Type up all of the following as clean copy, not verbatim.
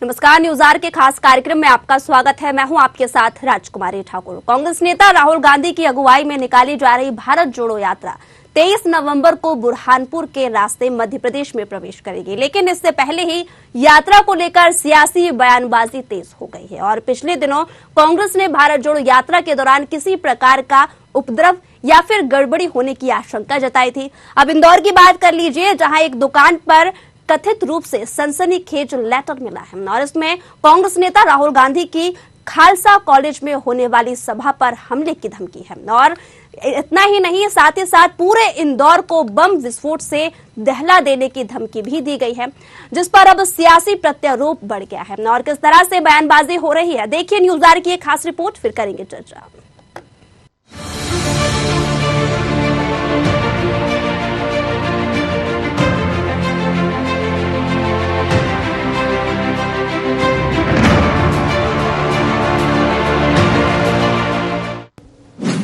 नमस्कार, news our के खास कार्यक्रम में आपका स्वागत है। मैं हूं आपके साथ राजकुमारी ठाकुर। कांग्रेस नेता राहुल गांधी की अगुवाई में निकाली जा रही भारत जोड़ो यात्रा 23 नवंबर को बुरहानपुर के रास्ते मध्य प्रदेश में प्रवेश करेगी, लेकिन इससे पहले ही यात्रा को लेकर सियासी बयानबाजी तेज हो गई है। और पिछले दिनों कांग्रेस ने भारत जोड़ो यात्रा के दौरान किसी प्रकार का उपद्रव या फिर गड़बड़ी होने की आशंका जताई थी। अब इंदौर की बात कर लीजिए, जहां एक दुकान पर कथित रूप से सनसनीखेज लेटर मिला है और इसमें कांग्रेस नेता राहुल गांधी की खालसा कॉलेज में होने वाली सभा पर हमले की धमकी है। और इतना ही नहीं, साथ ही साथ पूरे इंदौर को बम विस्फोट से दहला देने की धमकी भी दी गई है, जिस पर अब सियासी प्रत्यारोप बढ़ गया है। और किस तरह से बयानबाजी हो रही है, देखिए न्यूज आवर की एक खास रिपोर्ट, फिर करेंगे चर्चा।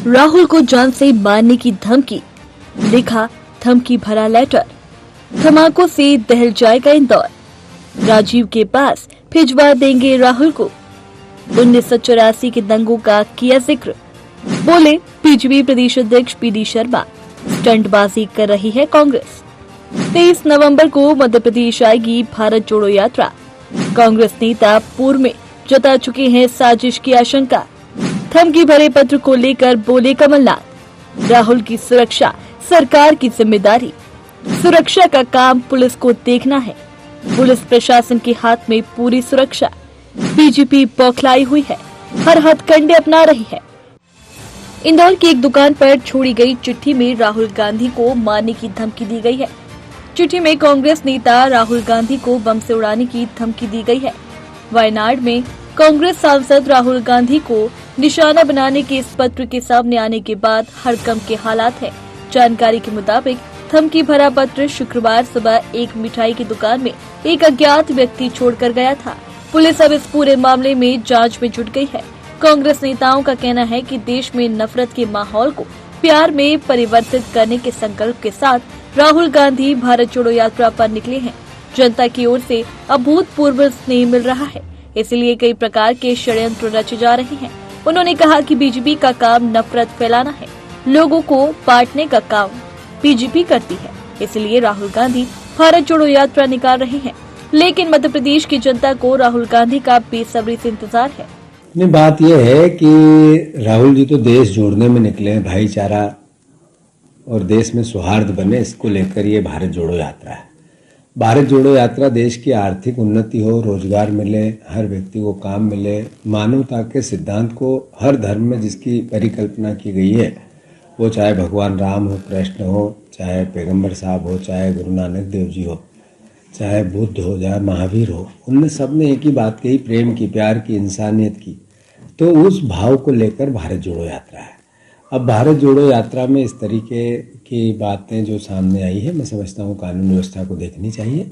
राहुल को जान से मारने की धमकी, लिखा धमकी भरा लेटर, धमाकों से दहल जाएगा इंदौर, राजीव के पास भिजवा देंगे राहुल को, 1984 के दंगों का किया जिक्र, बोले बीजेपी प्रदेश अध्यक्ष पीडी शर्मा, स्टंटबाजी कर रही है कांग्रेस, 23 नवंबर को मध्य प्रदेश आएगी भारत जोड़ो यात्रा, कांग्रेस नेता पूर्व में जता चुके हैं साजिश की आशंका, धमकी भरे पत्र को लेकर बोले कमलनाथ, राहुल की सुरक्षा सरकार की जिम्मेदारी, सुरक्षा का काम पुलिस को देखना है, पुलिस प्रशासन के हाथ में पूरी सुरक्षा, बीजेपी बौखलाई हुई है, हर हथकंडे अपना रही है। इंदौर की एक दुकान पर छोड़ी गई चिट्ठी में राहुल गांधी को मारने की धमकी दी गई है। चिट्ठी में कांग्रेस नेता राहुल गांधी को बम से उड़ाने की धमकी दी गई है। वायनाड में कांग्रेस सांसद राहुल गांधी को निशाना बनाने के इस पत्र के सामने आने के बाद हड़कंप के हालात हैं। जानकारी के मुताबिक धमकी भरा पत्र शुक्रवार सुबह एक मिठाई की दुकान में एक अज्ञात व्यक्ति छोड़कर गया था। पुलिस अब इस पूरे मामले में जांच में जुट गई है। कांग्रेस नेताओं का कहना है कि देश में नफरत के माहौल को प्यार में परिवर्तित करने के संकल्प के साथ राहुल गांधी भारत जोड़ो यात्रा पर निकले हैं। जनता की ओर से अभूतपूर्व स्नेह मिल रहा है, इसलिए कई प्रकार के षड्यंत्र रचे जा रहे हैं। उन्होंने कहा कि बीजेपी का काम नफरत फैलाना है, लोगों को बांटने का काम बीजेपी करती है, इसलिए राहुल गांधी भारत जोड़ो यात्रा निकाल रहे हैं। लेकिन मध्य प्रदेश की जनता को राहुल गांधी का बेसब्री से इंतजार है। नहीं, बात यह है कि राहुल जी तो देश जोड़ने में निकले हैं, भाईचारा और देश में सौहार्द बने, इसको लेकर ये भारत जोड़ो यात्रा है। भारत जोड़ो यात्रा देश की आर्थिक उन्नति हो, रोजगार मिले, हर व्यक्ति को काम मिले, मानवता के सिद्धांत को हर धर्म में जिसकी परिकल्पना की गई है, वो चाहे भगवान राम हो, कृष्ण हो, चाहे पैगंबर साहब हो, चाहे गुरु नानक देव जी हो, चाहे बुद्ध हो, चाहे महावीर हो, उनने सब ने एक ही बात कही, प्रेम की, प्यार की, इंसानियत की। तो उस भाव को लेकर भारत जोड़ो यात्रा है। अब भारत जोड़ो यात्रा में इस तरीके की बातें जो सामने आई है, मैं समझता हूँ कानून व्यवस्था को देखनी चाहिए।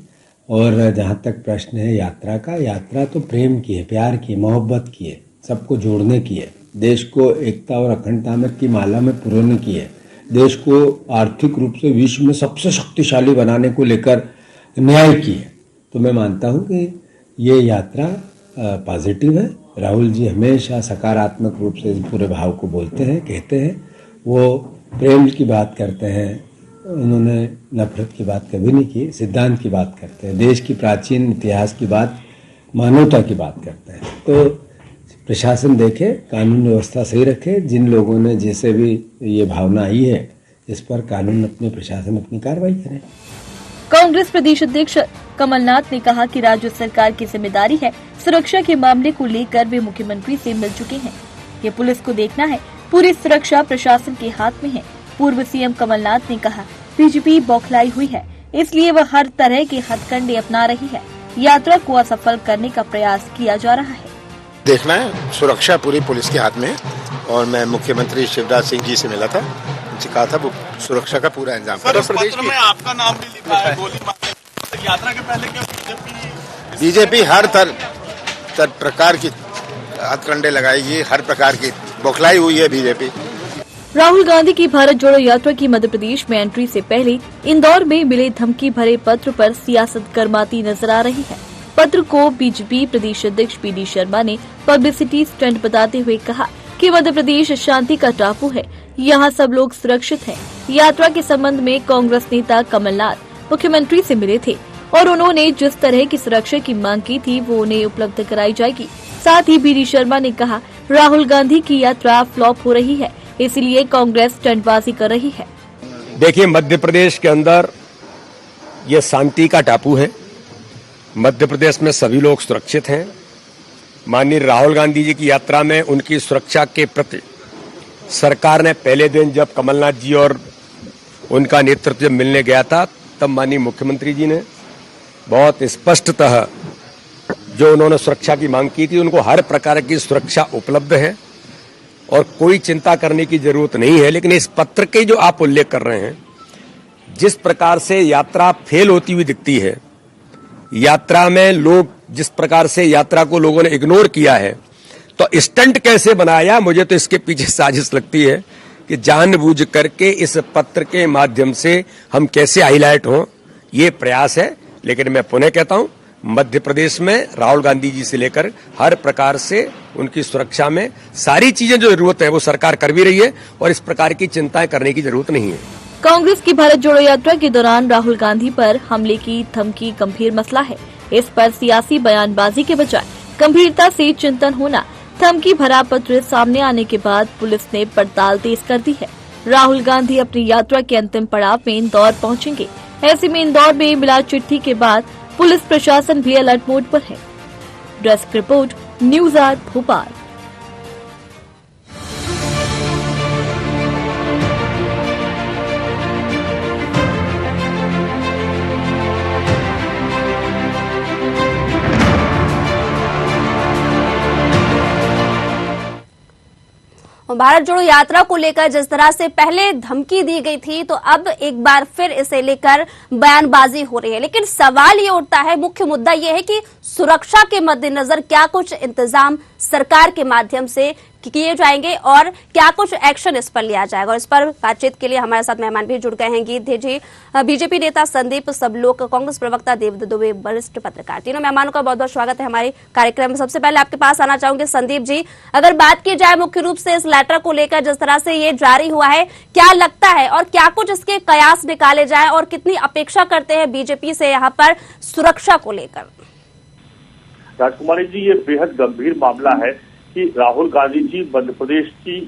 और जहाँ तक प्रश्न है यात्रा का, यात्रा तो प्रेम की है, प्यार की, मोहब्बत की है, सबको जोड़ने की है, देश को एकता और अखंडता में की माला में पुरोने की है, देश को आर्थिक रूप से विश्व में सबसे शक्तिशाली बनाने को लेकर न्याय की है। तो मैं मानता हूँ कि ये यात्रा पॉजिटिव है। राहुल जी हमेशा सकारात्मक रूप से इस पूरे भाव को बोलते हैं, कहते हैं, वो प्रेम की बात करते हैं, उन्होंने नफरत की बात कभी नहीं की, सिद्धांत की बात करते हैं, देश की प्राचीन इतिहास की बात, मानवता की बात करते हैं। तो प्रशासन देखे, कानून व्यवस्था सही रखे, जिन लोगों ने जैसे भी ये भावना आई है, इस पर कानून अपने प्रशासन अपनी कार्रवाई करे। कांग्रेस प्रदेश अध्यक्ष कमलनाथ ने कहा कि राज्य सरकार की जिम्मेदारी है, सुरक्षा के मामले को लेकर वे मुख्यमंत्री से मिल चुके हैं, ये पुलिस को देखना है, पूरी सुरक्षा प्रशासन के हाथ में है। पूर्व सीएम कमलनाथ ने कहा बीजेपी बौखलाई हुई है, इसलिए वह हर तरह के हथकंडे अपना रही है, यात्रा को असफल करने का प्रयास किया जा रहा है। देखना है, सुरक्षा पूरी पुलिस के हाथ में है और मैं मुख्यमंत्री शिवराज सिंह जी से मिला था, उनसे कहा था वो सुरक्षा का पूरा इंतजाम करें। पत्र में आपका नाम भी लिखा है, गोली मारने यात्रा के पहले क्या बीजेपी हर प्रकार की हथकंडे लगाएगी, हर प्रकार की बौखलाई हुई है बीजेपी। राहुल गांधी की भारत जोड़ो यात्रा की मध्य प्रदेश में एंट्री से पहले इंदौर में मिले धमकी भरे पत्र पर सियासत गर्माती नजर आ रही है। पत्र को बीजेपी प्रदेश अध्यक्ष पीडी शर्मा ने पब्लिसिटी स्टंट बताते हुए कहा कि मध्य प्रदेश शांति का टापू है, यहाँ सब लोग सुरक्षित हैं। यात्रा के संबंध में कांग्रेस नेता कमलनाथ मुख्यमंत्री से मिले थे और उन्होंने जिस तरह की सुरक्षा की मांग की थी वो उन्हें उपलब्ध कराई जाएगी। साथ ही पीडी शर्मा ने कहा, राहुल गांधी की यात्रा फ्लॉप हो रही है, इसलिए कांग्रेस स्टंटबाजी कर रही है। देखिए, मध्य प्रदेश के अंदर ये शांति का टापू है। मध्य प्रदेश में सभी लोग सुरक्षित हैं। माननीय राहुल गांधी जी की यात्रा में उनकी सुरक्षा के प्रति सरकार ने पहले दिन जब कमलनाथ जी और उनका नेतृत्व मिलने गया था, तब माननीय मुख्यमंत्री जी ने बहुत स्पष्टतः जो उन्होंने सुरक्षा की मांग की थी, उनको हर प्रकार की सुरक्षा उपलब्ध है और कोई चिंता करने की जरूरत नहीं है। लेकिन इस पत्र के जो आप उल्लेख कर रहे हैं, जिस प्रकार से यात्रा फेल होती हुई दिखती है, यात्रा में लोग जिस प्रकार से यात्रा को लोगों ने इग्नोर किया है, तो स्टंट कैसे बनाया, मुझे तो इसके पीछे साजिश लगती है कि जानबूझ करके इस पत्र के माध्यम से हम कैसे हाईलाइट हों, ये प्रयास है। लेकिन मैं पुनः कहता हूं, मध्य प्रदेश में राहुल गांधी जी से लेकर हर प्रकार से उनकी सुरक्षा में सारी चीजें जो जरूरत है वो सरकार कर भी रही है और इस प्रकार की चिंताएं करने की जरूरत नहीं है। कांग्रेस की भारत जोड़ो यात्रा के दौरान राहुल गांधी पर हमले की धमकी गंभीर मसला है। इस पर सियासी बयानबाजी के बजाय गंभीरता से चिंतन होना। धमकी भरा पत्र सामने आने के बाद पुलिस ने पड़ताल तेज कर दी है। राहुल गांधी अपनी यात्रा के अंतिम पड़ाव में इंदौर पहुंचेंगे। ऐसे में इंदौर में मिला चिट्ठी के बाद पुलिस प्रशासन भी अलर्ट मोड पर है। Desk report, news 8 Bhopal. Bharat जोड़ो यात्रा को लेकर जिस तरह से पहले धमकी दी गई थी, तो अब एक बार फिर इसे लेकर बयानबाजी हो रही है। लेकिन सवाल ये उठता है, मुख्य मुद्दा ये है कि सुरक्षा के मद्देनजर क्या कुछ इंतजाम सरकार के माध्यम से किए जाएंगे और क्या कुछ एक्शन इस पर लिया जाएगा। और इस पर बातचीत के लिए हमारे साथ मेहमान भी जुड़ गए हैं। गीत जी, बीजेपी नेता संदीप सबलोक, कांग्रेस प्रवक्ता देवदत्त दुबे, वरिष्ठ पत्रकार, तीनों मेहमानों का बहुत बहुत स्वागत है हमारे कार्यक्रम में। सबसे पहले आपके पास आना चाहूंगे संदीप जी, अगर बात की जाए मुख्य रूप से इस लेटर को लेकर जिस तरह से ये जारी हुआ है, क्या लगता है और क्या कुछ इसके कयास निकाले जाए और कितनी अपेक्षा करते हैं बीजेपी से यहाँ पर सुरक्षा को लेकर? राजकुमारी जी, ये बेहद गंभीर मामला है कि राहुल गांधी जी मध्य प्रदेश की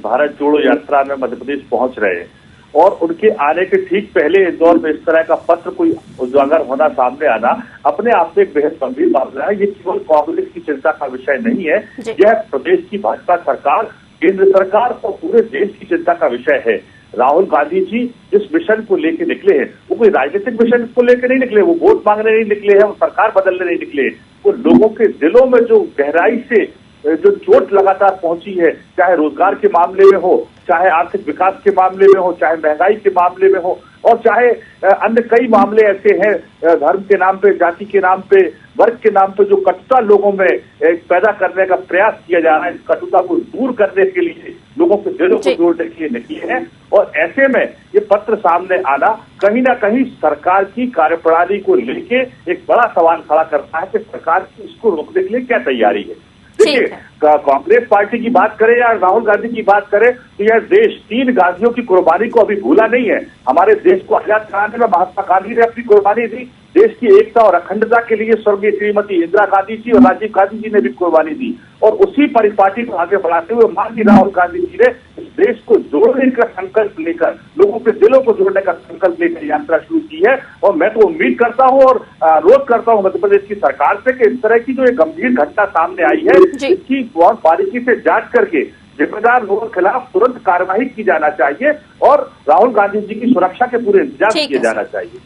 भारत जोड़ो यात्रा में मध्य प्रदेश पहुंच रहे हैं और उनके आने के ठीक पहले इंदौर में इस तरह का पत्र कोई उजागर होना, सामने आना अपने आप में एक बेहद गंभीर मामला है। ये केवल कांग्रेस की चिंता का विषय नहीं है, यह प्रदेश की भाजपा सरकार, केंद्र सरकार और पूरे देश की चिंता का विषय है। राहुल गांधी जी जिस मिशन को लेकर निकले हैं, वो कोई राजनीतिक मिशन को लेकर नहीं निकले, वो वोट मांगने नहीं निकले हैं, वो सरकार बदलने नहीं निकले, वो लोगों के दिलों में जो गहराई से जो चोट लगातार पहुंची है, चाहे रोजगार के मामले में हो, चाहे आर्थिक विकास के मामले में हो, चाहे महंगाई के मामले में हो और चाहे अन्य कई मामले ऐसे हैं, धर्म के नाम पे, जाति के नाम पे, वर्ग के नाम पे जो कटुता लोगों में पैदा करने का प्रयास किया जा रहा है, इस कटुता को दूर करने के लिए लोगों के दिलों को जोड़ने के लिए निकले हैं। और ऐसे में ये पत्र सामने आना कहीं ना कहीं सरकार की कार्यप्रणाली को लेके एक बड़ा सवाल खड़ा करता है कि सरकार की इसको रोकने के लिए क्या तैयारी है। देखिए, कांग्रेस पार्टी की बात करें या राहुल गांधी की बात करें, तो यह देश 3 गांधियों की कुर्बानी को अभी भूला नहीं है। हमारे देश को आजाद कराने में महात्मा गांधी ने अपनी कुर्बानी दी, देश की एकता और अखंडता के लिए स्वर्गीय श्रीमती इंदिरा गांधी जी और राजीव गांधी जी ने भी कुर्बानी दी और उसी परिपाटी को आगे बढ़ाते हुए माननीय राहुल गांधी जी ने इस देश को जोड़ने का संकल्प लेकर, लोगों के दिलों को जोड़ने का संकल्प लेकर यात्रा शुरू की है। और मैं तो उम्मीद करता हूं और अनुरोध करता हूं मध्य प्रदेश की सरकार से कि इस तरह की जो एक गंभीर घटना सामने आई है, इसकी बहुत बारीकी से जांच करके जिम्मेदार लोगों के खिलाफ तुरंत कार्रवाई की जाना चाहिए और राहुल गांधी जी की सुरक्षा के पूरे इंतजाम किए जाना चाहिए।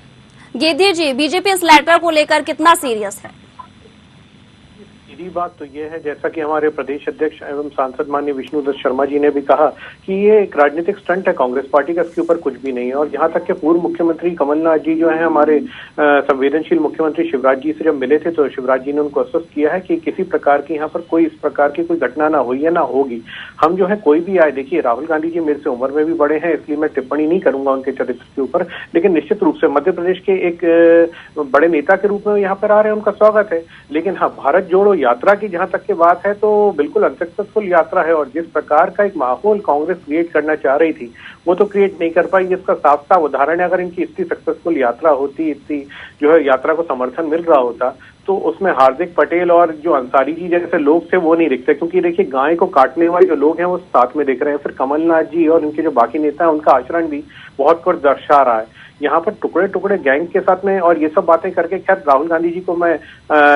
गेदी जी, बीजेपी इस लेटर को लेकर कितना सीरियस है? सीधी बात तो ये है, जैसा कि हमारे प्रदेश अध्यक्ष एवं सांसद माननीय विष्णुदत्त शर्मा जी ने भी कहा कि ये एक राजनीतिक स्टंट है कांग्रेस पार्टी का, इसके ऊपर कुछ भी नहीं है। और यहाँ तक के पूर्व मुख्यमंत्री कमलनाथ जी जो है, हमारे संवेदनशील मुख्यमंत्री शिवराज जी से जब मिले थे तो शिवराज जी ने उनको आश्वस्त किया है कि किसी प्रकार की यहाँ पर कोई इस प्रकार की कोई घटना ना हुई है ना होगी। हम जो है कोई भी आए, देखिए राहुल गांधी जी मेरे से उम्र में भी बड़े हैं, इसलिए मैं टिप्पणी नहीं करूंगा उनके चरित्र के ऊपर, लेकिन निश्चित रूप से मध्य प्रदेश के एक बड़े नेता के रूप में यहाँ पर आ रहे हैं, उनका स्वागत है। लेकिन हाँ, भारत जोड़ो यात्रा की जहां तक की बात है तो बिल्कुल अनसक्सेसफुल यात्रा है। और जिस प्रकार का एक माहौल कांग्रेस क्रिएट करना चाह रही थी वो तो क्रिएट नहीं कर पाई, जिसका साफ साफ उदाहरण है। अगर इनकी इतनी सक्सेसफुल यात्रा होती, इतनी जो है यात्रा को समर्थन मिल रहा होता, तो उसमें हार्दिक पटेल और जो अंसारी जी जैसे लोग थे वो नहीं दिखते, क्योंकि देखिए गाय को काटने वाले जो लोग हैं वो साथ में दिख रहे हैं। फिर कमलनाथ जी और उनके जो बाकी नेता हैं उनका आचरण भी बहुत कुछ दर्शा रहा है। यहाँ पर टुकड़े टुकड़े गैंग के साथ में और ये सब बातें करके, खैर राहुल गांधी जी को मैं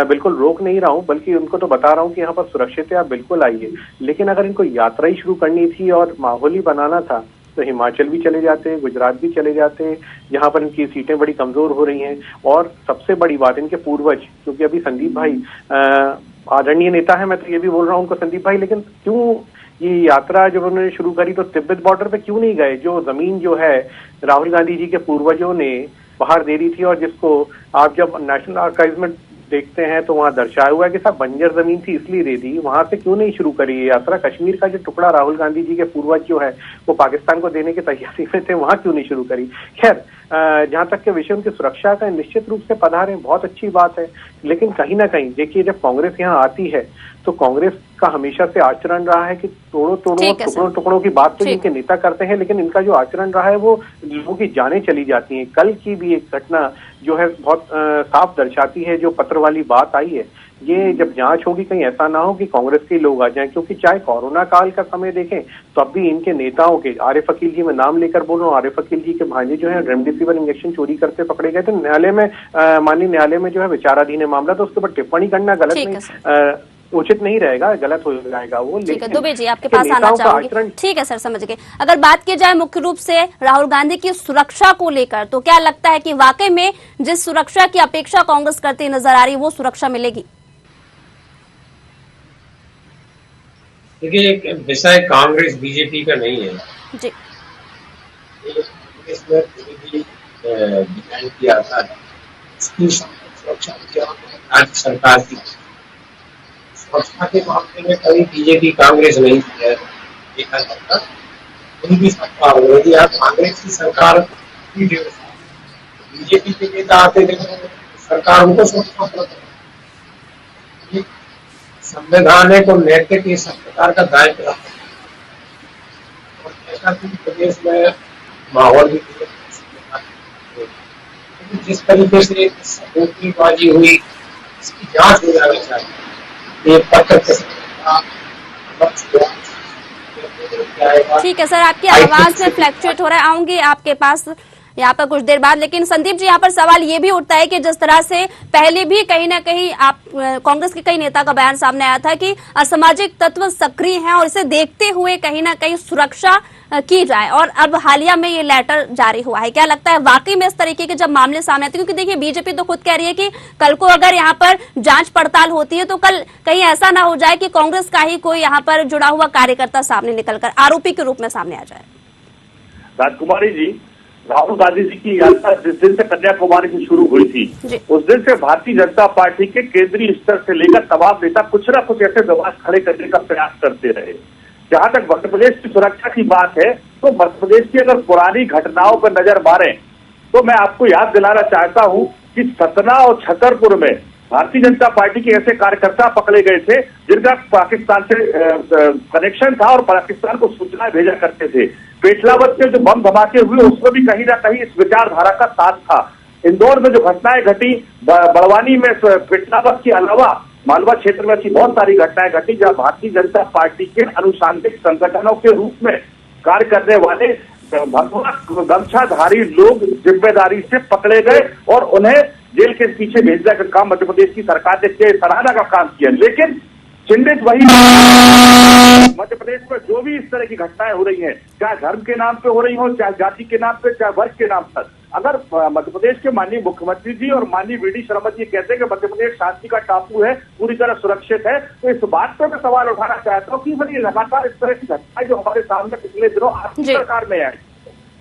बिल्कुल रोक नहीं रहा हूँ, बल्कि उनको तो बता रहा हूँ कि यहाँ पर सुरक्षित है, आप बिल्कुल आइए। लेकिन अगर इनको यात्रा ही शुरू करनी थी और माहौल ही बनाना था तो हिमाचल भी चले जाते, गुजरात भी चले जाते, जहां पर इनकी सीटें बड़ी कमजोर हो रही हैं। और सबसे बड़ी बात, इनके पूर्वज, क्योंकि अभी संदीप भाई आदरणीय नेता है, मैं तो ये भी बोल रहा हूँ उनको संदीप भाई, लेकिन क्यों ये यात्रा जब उन्होंने शुरू करी तो तिब्बत बॉर्डर पे क्यों नहीं गए? जो जमीन जो है राहुल गांधी जी के पूर्वजों ने बाहर दे दी थी, और जिसको आप जब नेशनल आर्काइव में देखते हैं तो वहां दर्शाया हुआ है कि सब बंजर जमीन थी इसलिए दे दी, वहां से क्यों नहीं शुरू करी ये यात्रा? कश्मीर का जो टुकड़ा राहुल गांधी जी के पूर्वज जो है वो पाकिस्तान को देने की तैयारी में थे, वहां क्यों नहीं शुरू करी? खैर, जहां तक के विषय उनकी सुरक्षा का निश्चित रूप से पधारे, बहुत अच्छी बात है। लेकिन कहीं ना कहीं देखिए, जब कांग्रेस यहाँ आती है तो कांग्रेस का हमेशा से आचरण रहा है कि टुकड़ों टुकड़ों की बात तो इनके नेता करते हैं, लेकिन इनका जो आचरण रहा है वो लोगों की जानें चली जाती हैं। कल की भी एक घटना जो है बहुत साफ दर्शाती है, जो पत्र वाली बात आई है, ये जब जांच होगी कहीं ऐसा ना हो कि कांग्रेस के लोग आ जाएं, क्योंकि चाहे कोरोना काल का समय देखें तो अब भी इनके नेताओं के, आरिफ अकील जी मैं नाम लेकर बोल रहा हूँ, आरिफ अकील जी के भांजे जो है रेमडेसिविर इंजेक्शन चोरी करते पकड़े गए थे। न्यायालय में माननीय न्यायालय में जो है विचाराधीन है मामला, तो उसके ऊपर टिप्पणी करना गलत नहीं, उचित नहीं रहेगा, गलत हो जाएगा वो। ठीक है, दुबे जी आपके पास आना चाहूंगी। ठीक है सर, समझ गए। अगर बात की जाए मुख्य रूप से राहुल गांधी की सुरक्षा को लेकर, तो क्या लगता है कि वाकई में जिस सुरक्षा की अपेक्षा कांग्रेस करती नजर आ रही है वो सुरक्षा मिलेगी? देखिए, एक विषय कांग्रेस बीजेपी का नहीं है जी, इसमें किया था इसकी सुरक्षा राज्य सरकार की सुरक्षा के मामले में कभी बीजेपी कांग्रेस नहीं देखा जाता। उनकी सरकार, यदि आप कांग्रेस की सरकार बीजेपी के नेता आते देखो, सरकार उनको सुरक्षा संविधान है को नैतिक इस प्रकार का दायित्व रखता है। ऐसा प्रदेश में माहौल भी जिस तरीके से सबूतबाजी हुई इसकी जांच हो जानी चाहिए। ये पत्र ठीक है सर, आपकी आवाज में फ्लक्चुएट हो रहा है, आऊंगी आपके पास यहाँ पर कुछ देर बाद। लेकिन संदीप जी, यहाँ पर सवाल ये भी उठता है कि जिस तरह से पहले भी कहीं ना कहीं आप कांग्रेस के कई नेता का बयान सामने आया था कि असामाजिक तत्व सक्रिय हैं और इसे देखते हुए कहीं ना कहीं सुरक्षा की जाए, और अब हालिया में ये लेटर जारी हुआ है। क्या लगता है वाकई में इस तरीके के जब मामले सामने आते हैं, क्योंकि देखिए बीजेपी तो खुद कह रही है कि कल को अगर यहाँ पर जांच पड़ताल होती है तो कल कहीं ऐसा ना हो जाए कि कांग्रेस का ही कोई यहाँ पर जुड़ा हुआ कार्यकर्ता सामने निकलकर आरोपी के रूप में सामने आ जाए? राजकुमारी जी, राहुल गांधी जी की यात्रा जिस दिन से कन्याकुमारी से शुरू हुई थी उस दिन से भारतीय जनता पार्टी के केंद्रीय स्तर से लेकर तमाम नेता कुछ ना कुछ ऐसे विवाद खड़े करने का प्रयास करते रहे। जहां तक मध्य प्रदेश की सुरक्षा की बात है तो मध्य प्रदेश की अगर पुरानी घटनाओं पर नजर मारें तो मैं आपको याद दिलाना चाहता हूं कि सतना और छतरपुर में भारतीय जनता पार्टी के ऐसे कार्यकर्ता पकड़े गए थे जिनका पाकिस्तान से कनेक्शन था और पाकिस्तान को सूचना भेजा करते थे। पेटलावत के जो बम धमाके हुए उसमें भी कहीं ना कहीं इस विचारधारा का साथ था। इंदौर में जो घटनाएं घटी, बड़वानी में पेटलावत के अलावा मालवा क्षेत्र में ऐसी बहुत सारी घटनाएं घटी जहां भारतीय जनता पार्टी के अनुशांतिक संगठनों के रूप में कार्य करने वाले भगवा गमछाधारी लोग जिम्मेदारी से पकड़े गए और उन्हें जेल के पीछे भेजने का काम मध्य प्रदेश की सरकार ने सराहना का काम किया। लेकिन चिंतित वही मध्य प्रदेश में जो भी इस तरह की घटनाएं हो रही हैं, चाहे धर्म के नाम पे हो रही हो, चाहे जाति के नाम पे, चाहे वर्ग के नाम पर, अगर मध्य प्रदेश के माननीय मुख्यमंत्री जी और माननीय वी डी शर्मा जी कहते हैं कि मध्य प्रदेश शांति का टापू है, पूरी तरह सुरक्षित है, तो इस बात पर मैं सवाल उठाना चाहता हूँ कि भाई लगातार इस तरह की घटनाएं जो हमारे सामने पिछले दिनों आपकी सरकार में आई,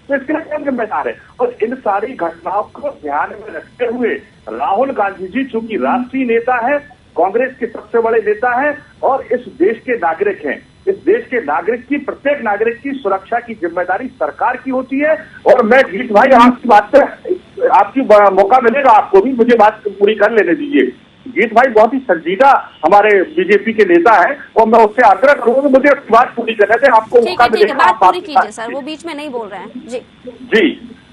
तो इसके लिए कौन जिम्मेदार है? और इन सारी घटनाओं को ध्यान में रखते हुए राहुल गांधी जी चूंकि राष्ट्रीय नेता है, कांग्रेस के सबसे बड़े नेता हैं और इस देश के नागरिक हैं, इस देश के नागरिक की, प्रत्येक नागरिक की सुरक्षा की जिम्मेदारी सरकार की होती है। और मैं जीत भाई आपकी बात पर आपकी मौका मिलेगा, आपको भी मुझे बात पूरी कर लेने दीजिए। जीत भाई बहुत ही संजीदा हमारे बीजेपी के नेता है और मैं उससे आग्रह करूंगा कि मुझे बात पूरी करने दें, आपको मौका मिलेगा। बात पूरी कीजिए सर, वो बीच में नहीं बोल रहे हैं। जी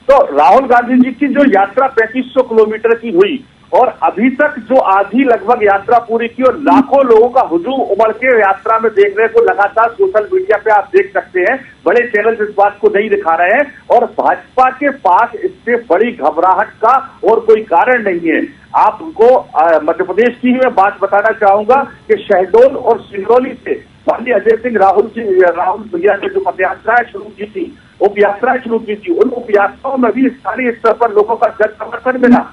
तो राहुल गांधी जी की जो यात्रा 3500 किलोमीटर की हुई और अभी तक जो आधी लगभग यात्रा पूरी की और लाखों लोगों का हुजूम उमड़ के यात्रा में देखने को लगातार सोशल मीडिया पे आप देख सकते हैं, बड़े चैनल इस बात को नहीं दिखा रहे हैं और भाजपा के पास इससे बड़ी घबराहट का और कोई कारण नहीं है। आपको मध्य प्रदेश की ही मैं बात बताना चाहूंगा कि शहडोल और सिंगरौली से माननीय अजय सिंह राहुल भैया ने जो पद यात्राएं शुरू की थी, उप यात्राएं शुरू की थी, उन उप यात्राओं में भी स्थानीय स्तर पर लोगों का जन समर्थन मिला।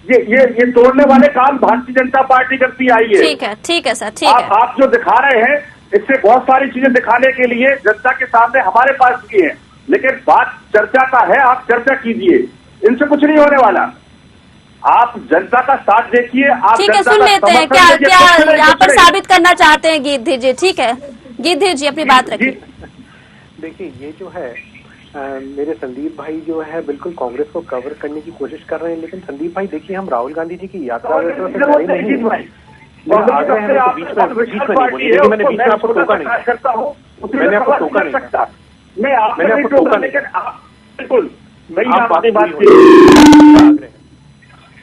ये तोड़ने वाले काम भारतीय जनता पार्टी करती आई है। ठीक है सर, ठीक है। आप जो दिखा रहे हैं इससे बहुत सारी चीजें दिखाने के लिए जनता के सामने हमारे पास भी है, लेकिन बात चर्चा का है, आप चर्चा कीजिए, इनसे कुछ नहीं होने वाला। आप जनता का साथ देखिए, आप ठीक है, सुन लेते हैं क्या यहाँ पर साबित करना चाहते हैं गिद्धि जी। ठीक है गिद्धि जी, अपनी बात रखिए। देखिए ये जो है मेरे संदीप भाई जो है बिल्कुल कांग्रेस को कवर करने की कोशिश कर रहे हैं, लेकिन संदीप भाई देखिए हम राहुल गांधी जी की यात्रा नहीं बीच में नहीं बोली, मैंने बीच में आपको टोका नहीं, मैंने आपको टोका नहीं, मैं आपको टोका नहीं, बिल्कुल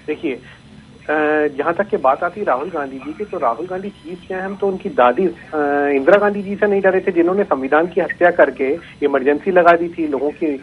देखिए जहाँ तक की बात आती है राहुल गांधी जी की, तो राहुल गांधी चीफ क्या है, हम तो उनकी दादी इंदिरा गांधी जी से नहीं डरे थे जिन्होंने संविधान की हत्या करके इमरजेंसी लगा दी थी, लोगों की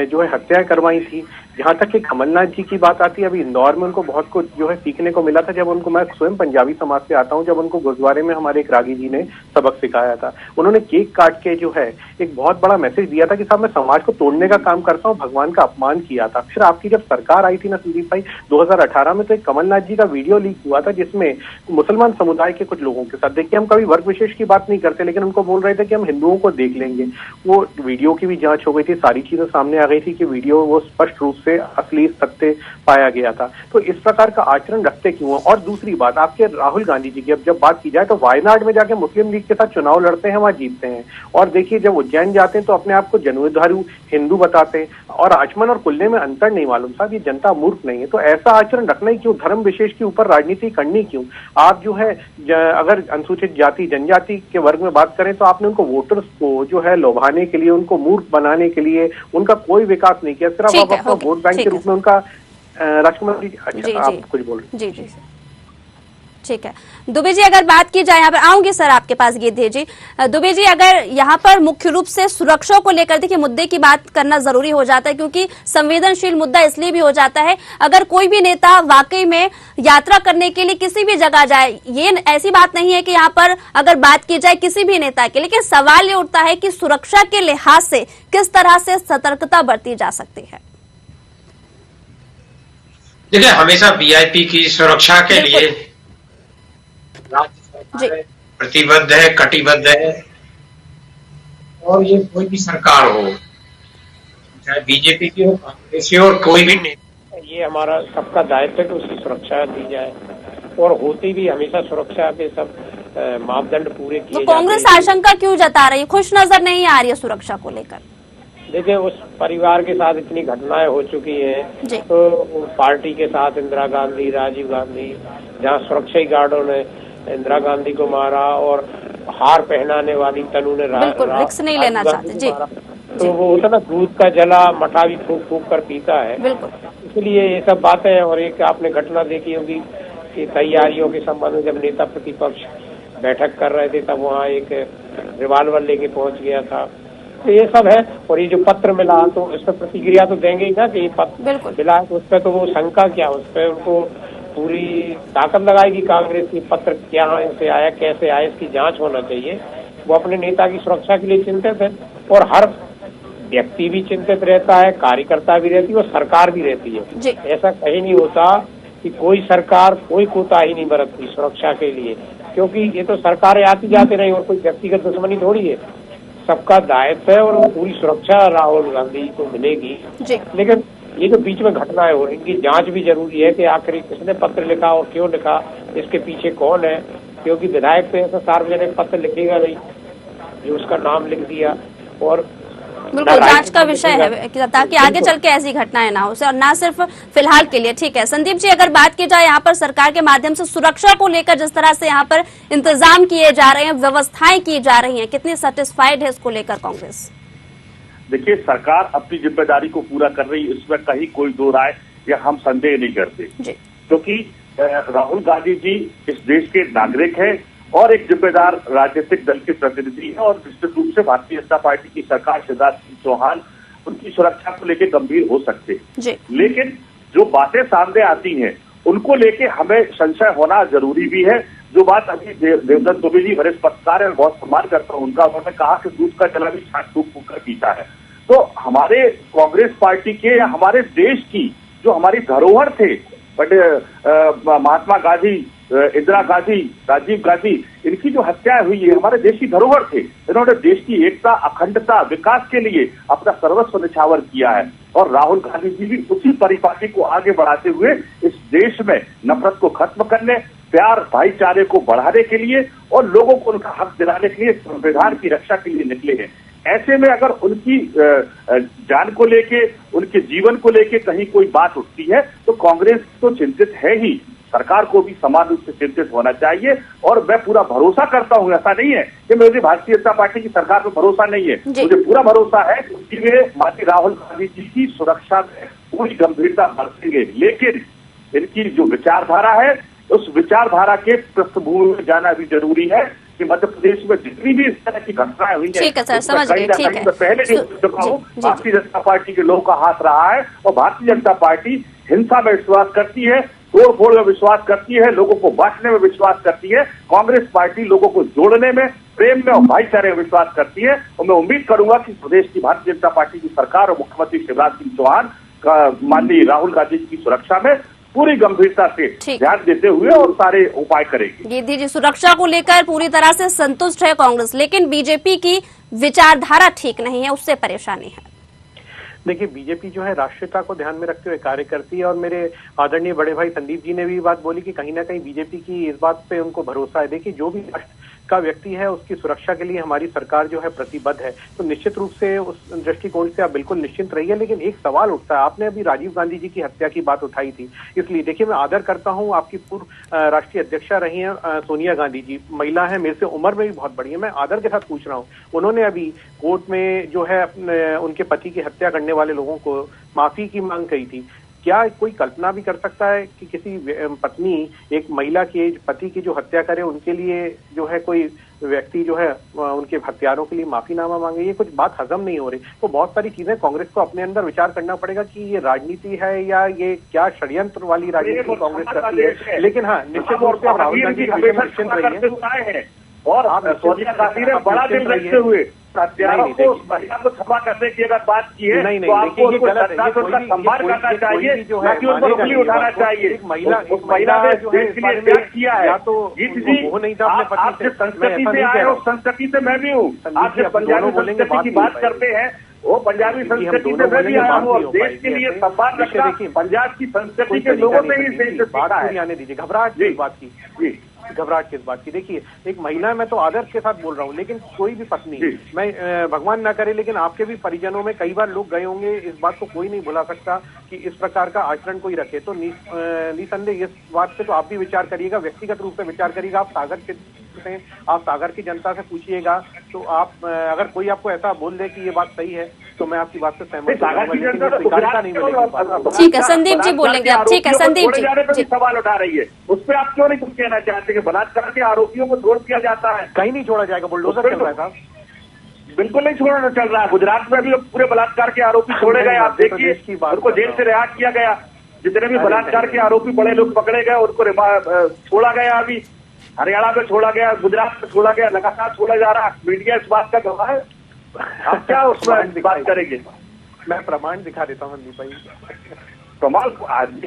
जो है हत्याएं करवाई थी। जहाँ तक कि कमलनाथ जी की बात आती है, अभी इंदौर में उनको बहुत कुछ जो है सीखने को मिला था जब उनको, मैं स्वयं पंजाबी समाज से आता हूँ, जब उनको गुरुद्वारे में हमारे एक रागी जी ने सबक सिखाया था, उन्होंने केक काट के जो है एक बहुत बड़ा मैसेज दिया था कि साहब मैं समाज को तोड़ने का काम करता हूँ, भगवान का अपमान किया था। फिर आपकी जब सरकार आई थी ना संदीप भाई 2018 में, तो एक कमलनाथ जी का वीडियो लीक हुआ था जिसमें मुसलमान समुदाय के कुछ लोगों के साथ, देखिए हम कभी वर्ग विशेष की बात नहीं करते, लेकिन उनको बोल रहे थे कि हम हिंदुओं को देख लेंगे। वो वीडियो की भी जांच हो गई थी, सारी चीजें सामने आ गई थी कि वीडियो वो स्पष्ट रूप से असली सत्य पाया गया था। तो इस प्रकार का आचरण रखते क्यों? और दूसरी बात आपके राहुल गांधी जी की अब जब बात की जाए तो वायनाड में जाके मुस्लिम लीग के साथ चुनाव लड़ते हैं, वहां जीतते हैं, और देखिए जब उज्जैन जाते हैं तो अपने आप को जन्मधारू हिंदू बताते हैं, और आचमन और कुल्ले में अंतर नहीं मालूम। साहब ये जनता मूर्ख नहीं है, तो ऐसा आचरण रखना ही क्यों? धर्म विशेष के ऊपर राजनीति करनी क्यों? आप जो है अगर अनुसूचित जाति जनजाति के वर्ग में बात करें तो आपने उनको वोटर्स को जो है लोभाने के लिए, उनको मूर्ख बनाने के लिए उनका कोई विकास नहीं किया, सिर्फ आप अपना वोट बैंक के रूप में उनका राजकुमार जी। अच्छा आप कुछ बोल रहे? जी ठीक है। दुबे जी अगर बात की जाए, यहाँ पर आऊंगी सर आपके पास गिद्धि जी। दुबे जी अगर यहाँ पर मुख्य रूप से सुरक्षा को लेकर देखिए मुद्दे की बात करना जरूरी हो जाता है, क्योंकि संवेदनशील मुद्दा इसलिए भी हो जाता है अगर कोई भी नेता वाकई में यात्रा करने के लिए किसी भी जगह जाए, ये ऐसी बात नहीं है कि यहाँ पर अगर बात की जाए किसी भी नेता के, लेकिन सवाल ये उठता है कि सुरक्षा के लिहाज से किस तरह से सतर्कता बरती जा सकती है। देखिए हमेशा वीआईपी की सुरक्षा के लिए राज्य सरकार प्रतिबद्ध है, कटिबद्ध है, और ये कोई भी सरकार हो, चाहे बीजेपी की हो, कांग्रेस की हो, और कोई भी नहीं, ये हमारा सबका दायित्व है कि उसकी सुरक्षा दी जाए, और होती भी हमेशा सुरक्षा के सब मापदंड पूरे किए जाते हैं। कांग्रेस आशंका क्यों जता रही है, खुश नजर नहीं आ रही है सुरक्षा को लेकर? देखिए उस परिवार के साथ इतनी घटनाएं हो चुकी हैं, तो पार्टी के साथ इंदिरा गांधी, राजीव गांधी, जहाँ सुरक्षा गार्डों ने इंदिरा गांधी को मारा और हार पहनाने वाली तनु ने रिस्क नहीं लेना चाहते जी, तो वो होता ना दूध का जला मठा भी फूक फूक कर पीता है, इसलिए ये सब बातें। और एक आपने घटना देखी होगी कि तैयारियों के संबंध में जब नेता प्रतिपक्ष बैठक कर रहे थे तब वहाँ एक रिवाल्वर लेके पहुंच गया था, तो ये सब है। और ये जो पत्र मिला तो इस पर प्रतिक्रिया तो देंगे ही ना कि ये पत्र मिला है, तो उस पर तो वो शंका क्या, उस पर उनको पूरी ताकत लगाएगी कांग्रेस की, पत्र क्या से आया, कैसे आया, इसकी जांच होना चाहिए। वो अपने नेता की सुरक्षा के लिए चिंतित है और हर व्यक्ति भी चिंतित रहता है, कार्यकर्ता भी रहती है और सरकार भी रहती है। ऐसा कहीं नहीं होता कि कोई सरकार कोई कोताही नहीं बरतती सुरक्षा के लिए, क्योंकि ये तो सरकारें आती जाती रही और कोई व्यक्तिगत दुश्मनी थोड़ी है। सबका दायित्व है और पूरी सुरक्षा राहुल गांधी को मिलेगी। लेकिन ये जो बीच में घटना है इनकी जांच भी जरूरी है कि आखिर किसने पत्र लिखा और क्यों लिखा, इसके पीछे कौन है, क्योंकि विधायक तो ऐसा सार्वजनिक पत्र लिखेगा नहीं जो उसका नाम लिख दिया। और बिल्कुल जांच का विषय है ताकि आगे चल के ऐसी घटनाएं ना हो और ना सिर्फ फिलहाल के लिए। ठीक है संदीप जी, अगर बात की जाए यहाँ पर सरकार के माध्यम से सुरक्षा को लेकर जिस तरह से यहाँ पर इंतजाम किए जा रहे हैं, व्यवस्थाएं की जा रही हैं, कितनी सेटिस्फाइड है इसको लेकर कांग्रेस? देखिए, सरकार अपनी जिम्मेदारी को पूरा कर रही है, इसमें कहीं कोई दो राय या हम संदेह नहीं करते, क्योंकि राहुल गांधी जी इस देश के नागरिक हैं और एक जिम्मेदार राजनीतिक दल के प्रतिनिधि है और निश्चित रूप से भारतीय जनता पार्टी की सरकार शिवराज सिंह चौहान उनकी सुरक्षा को लेकर गंभीर हो सकते हैं। लेकिन जो बातें सामने आती हैं उनको लेके हमें संशय होना जरूरी भी है। जो बात अभी देवदत्त दुबे जी वरिष्ठ पत्रकार है, बहुत सम्मान करता हूं उनका, उन्होंने कहा कि दूध का जला भी छाछ फूंक फूंक कर पीता है। तो हमारे कांग्रेस पार्टी के या हमारे देश की जो हमारी धरोहर थे, बट महात्मा गांधी, इंदिरा गांधी, राजीव गांधी, इनकी जो हत्याएं हुई है हमारे देश की धरोहर थे। इन्होंने देश की एकता, अखंडता, विकास के लिए अपना सर्वस्व निछावर किया है और राहुल गांधी जी भी उसी परिपाटी को आगे बढ़ाते हुए इस देश में नफरत को खत्म करने, प्यार भाईचारे को बढ़ाने के लिए और लोगों को उनका हक दिलाने के लिए संविधान की रक्षा के लिए निकले हैं। ऐसे में अगर उनकी जान को लेके, उनके जीवन को लेके कहीं कोई बात उठती है तो कांग्रेस तो चिंतित है ही, सरकार को भी समान रूप से चिंतित होना चाहिए। और मैं पूरा भरोसा करता हूं, ऐसा नहीं है कि मुझे भारतीय जनता पार्टी की सरकार पर भरोसा नहीं है, मुझे पूरा भरोसा है कि वे माननीय राहुल गांधी जी की सुरक्षा में पूरी गंभीरता बरतेंगे। लेकिन इनकी जो विचारधारा है उस विचारधारा के पृष्ठभूमि में जाना भी जरूरी है कि मध्य प्रदेश में जितनी भी इस तरह की घटनाएं हुई है, पहले नहीं चुका हूँ, भारतीय जनता पार्टी के लोगों का हाथ रहा है और भारतीय जनता पार्टी हिंसा में विश्वास करती है, तोड़फोड़ में विश्वास करती है, लोगों को बांटने में विश्वास करती है। कांग्रेस पार्टी लोगों को जोड़ने में, प्रेम में और भाईचारे में विश्वास करती है और मैं उम्मीद करूंगा कि प्रदेश की भारतीय जनता पार्टी की सरकार और मुख्यमंत्री शिवराज सिंह चौहान का माननीय राहुल गांधी की सुरक्षा में पूरी गंभीरता से ध्यान देते हुए और सारे उपाय करेगी। गिद्धि जी, सुरक्षा को लेकर पूरी तरह से संतुष्ट है कांग्रेस, लेकिन बीजेपी की विचारधारा ठीक नहीं है, उससे परेशानी है। देखिए, बीजेपी जो है राष्ट्रीयता को ध्यान में रखते हुए कार्य करती है और मेरे आदरणीय बड़े भाई संदीप जी ने भी बात बोली कि कहीं ना कहीं बीजेपी की इस बात पे उनको भरोसा है। देखिए, जो भी राष्ट्र का व्यक्ति है उसकी सुरक्षा के लिए हमारी सरकार जो है प्रतिबद्ध है, तो निश्चित रूप से उस दृष्टिकोण से आप बिल्कुल निश्चिंत रहिए। लेकिन एक सवाल उठता है, आपने अभी राजीव गांधी जी की हत्या की बात उठाई थी, इसलिए देखिए मैं आदर करता हूं, आपकी पूर्व राष्ट्रीय अध्यक्षा रही हैं सोनिया गांधी जी, महिला है, मेरे से उम्र में भी बहुत बड़ी है, मैं आदर के साथ पूछ रहा हूँ, उन्होंने अभी कोर्ट में जो है उनके पति की हत्या करने वाले लोगों को माफी की मांग करी थी। क्या कोई कल्पना भी कर सकता है कि किसी पत्नी एक महिला के पति की जो हत्या करे उनके लिए जो है कोई व्यक्ति जो है उनके हत्यारों के लिए माफीनामा मांगे? ये कुछ बात हजम नहीं हो रही। तो बहुत सारी चीजें कांग्रेस को अपने अंदर विचार करना पड़ेगा कि ये राजनीति है या ये क्या षड्यंत्र वाली राजनीति कांग्रेस करती है। लेकिन हाँ, निश्चित रूप से राहुल गांधी निश्चिंत रही है और सोनिया गांधी ने बड़ा दिल रखते हुए हत्यारों को, महिला को क्षमा करने की अगर बात की है तो आपको उनको सम्मान करना चाहिए, ना कि उनको उंगली उठाना चाहिए। उस महिला ने देश के लिए त्याग किया है। गीत जी, आप जिस संस्कृति से आए उस संस्कृति से मैं भी हूँ। आप जिस पंजाबी संस्कृति की बात करते हैं वो पंजाबी संस्कृति से मैं भी आया हूँ और देश के लिए सम्मान रखना पंजाब की संस्कृति के लोगों से ही सीखा है। आने दीजिए, घबराहट किस बात की, घबराहट किस बात की? देखिए, एक महिला, मैं तो आदर्श के साथ बोल रहा हूँ, लेकिन कोई भी पत्नी, मैं भगवान ना करे लेकिन आपके भी परिजनों में कई बार लोग गए होंगे, इस बात को कोई नहीं भुला सकता कि इस प्रकार का आचरण कोई रखे। तो निसंदेह इस बात पे तो आप भी विचार करिएगा, व्यक्तिगत रूप से विचार करिएगा। आप सागर के हैं, आप सागर की जनता से पूछिएगा, तो आप अगर कोई आपको ऐसा बोल दे कि ये बात सही है तो मैं आपकी बात से सहमत हूँ। ठीक है संदीप जी बोलेंगे आप। ठीक है संदीप जी, सवाल उठा रही है, उस पर आप क्यों नहीं कुछ कहना चाहते कि बलात्कार के आरोपियों को छोड़ दिया जाता है? कहीं नहीं छोड़ा जाएगा, बुलडोजर चल रहा है साहब। बिल्कुल नहीं छोड़ना चल रहा है। गुजरात में भी पूरे बलात्कार के आरोपी छोड़े गए, आप देखिए, उनको जेल से रिहा किया गया। जितने भी बलात्कार के आरोपी बड़े लोग पकड़े गए उनको छोड़ा गया। अभी हरियाणा में छोड़ा गया, गुजरात में छोड़ा गया, लगातार छोड़ा जा रहा है। मीडिया इस बात का गवाह है। आप क्या उसमें बात करेंगे? मैं प्रमाण दिखा देता हूँ संदीप भाई। प्रमाण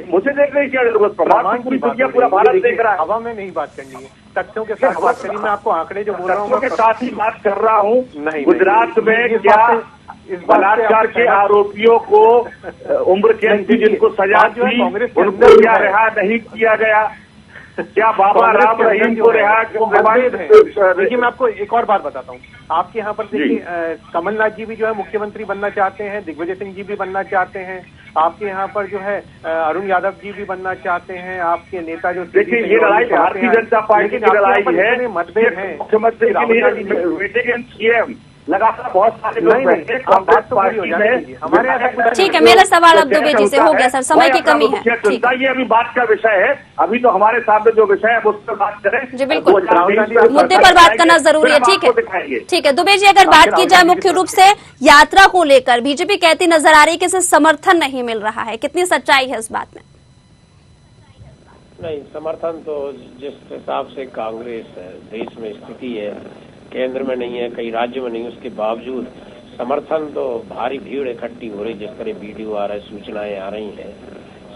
मुझे देखने की क्या जरूरत? प्रमाण पूरी दुनिया, पूरा भारत देख रहा है। हवा में नहीं बात करनी है, तथ्यों के साथ बात करिए। मैं आपको आंकड़े जो बोल रहा हूँ के साथ ही बात कर रहा हूँ। नहीं, गुजरात में क्या इस बलात्कार के आरोपियों को उम्र कैद की जिनको सजा थी उनको क्या रिहा नहीं किया गया? क्या बाबा राम रहीम को रिहा? देखिए मैं आपको एक और बात बताता हूँ। आपके यहाँ पर देखिए कमलनाथ जी भी जो है मुख्यमंत्री बनना चाहते हैं, दिग्विजय सिंह जी भी बनना चाहते हैं, आपके यहाँ पर जो है अरुण यादव जी भी बनना चाहते हैं, आपके नेता जो देखिए ये लड़ाई भारतीय जनता पार्टी की लड़ाई है। मतभेद है मुख्यमंत्री सीएम लगातार बहुत सारे लोग हमारे। ठीक है, मेरा सवाल अब दुबे जी से हो गया सर, समय की कमी है। ठीक है, ये अभी बात का विषय है, अभी तो हमारे सामने जो विषय है उस पर बात करें। जी बिल्कुल, मुद्दे पर बात करना जरूरी है। ठीक है, ठीक है दुबे जी, अगर बात की जाए मुख्य रूप से यात्रा को लेकर, बीजेपी कहती नजर आ रही है कि इसे समर्थन नहीं मिल रहा है, कितनी सच्चाई है इस बात में? नहीं, समर्थन तो जिस हिसाब से कांग्रेस देश में स्थिति है, केंद्र में नहीं है, कई राज्य में नहीं, उसके बावजूद समर्थन तो भारी भीड़ इकट्ठी हो रही। जिस तरह वीडियो आ रहा है, सूचनाएं आ रही हैं,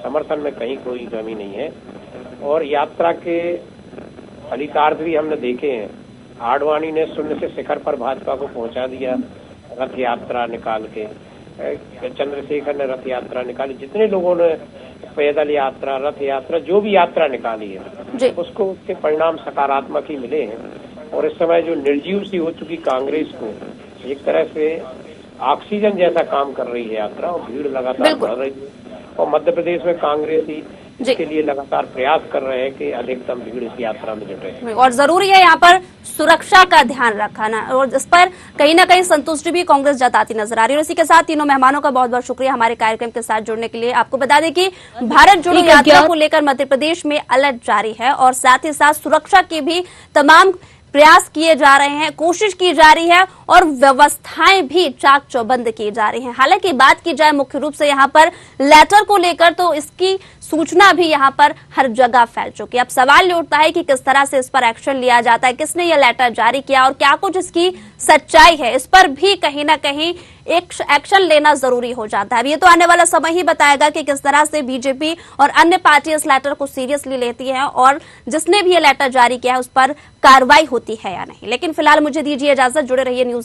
समर्थन में कहीं कोई कमी नहीं है। और यात्रा के फलितार्थ भी हमने देखे हैं। आडवाणी ने शून्य से शिखर पर भाजपा को पहुंचा दिया रथ यात्रा निकाल के, चंद्रशेखर ने रथ यात्रा निकाली, जितने लोगों ने पैदल यात्रा, रथ यात्रा, जो भी यात्रा निकाली है उसको उसके परिणाम सकारात्मक ही मिले हैं। और इस समय जो निर्जीव सी हो चुकी कांग्रेस को एक तरह से ऑक्सीजन जैसा काम कर रही है यात्रा, और भीड़ लगातार बढ़ रही है। और मध्य प्रदेश में कांग्रेस ही इसके लिए लगातार प्रयास कर रहे हैं कि अधिकतम भीड़ इस यात्रा में जुटे। और जरूरी है यहाँ पर सुरक्षा का ध्यान रखना, और इस पर कहीं ना कहीं संतुष्टि भी कांग्रेस जताती नजर आ रही है। और इसी के साथ तीनों मेहमानों का बहुत बहुत शुक्रिया हमारे कार्यक्रम के साथ जुड़ने के लिए। आपको बता दें कि भारत जोड़ो यात्रा को लेकर मध्य प्रदेश में अलर्ट जारी है, और साथ ही साथ सुरक्षा के भी तमाम प्रयास किए जा रहे हैं, कोशिश की जा रही है, और व्यवस्थाएं भी चाक चौबंद की जा रही हैं। हालांकि बात की जाए मुख्य रूप से यहाँ पर लेटर को लेकर, तो इसकी सूचना भी यहाँ पर हर जगह फैल चुकी है। अब सवाल ये उठता है कि किस तरह से इस पर एक्शन लिया जाता है, किसने यह लेटर जारी किया और क्या कुछ इसकी सच्चाई है, इस पर भी कहीं ना कहीं एक एक्शन लेना जरूरी हो जाता है। अब ये तो आने वाला समय ही बताएगा कि किस तरह से बीजेपी और अन्य पार्टी इस लेटर को सीरियसली लेती है, और जिसने भी ये लेटर जारी किया है उस पर कार्रवाई होती है या नहीं। लेकिन फिलहाल मुझे दीजिए इजाजत, जुड़े रहिए न्यूज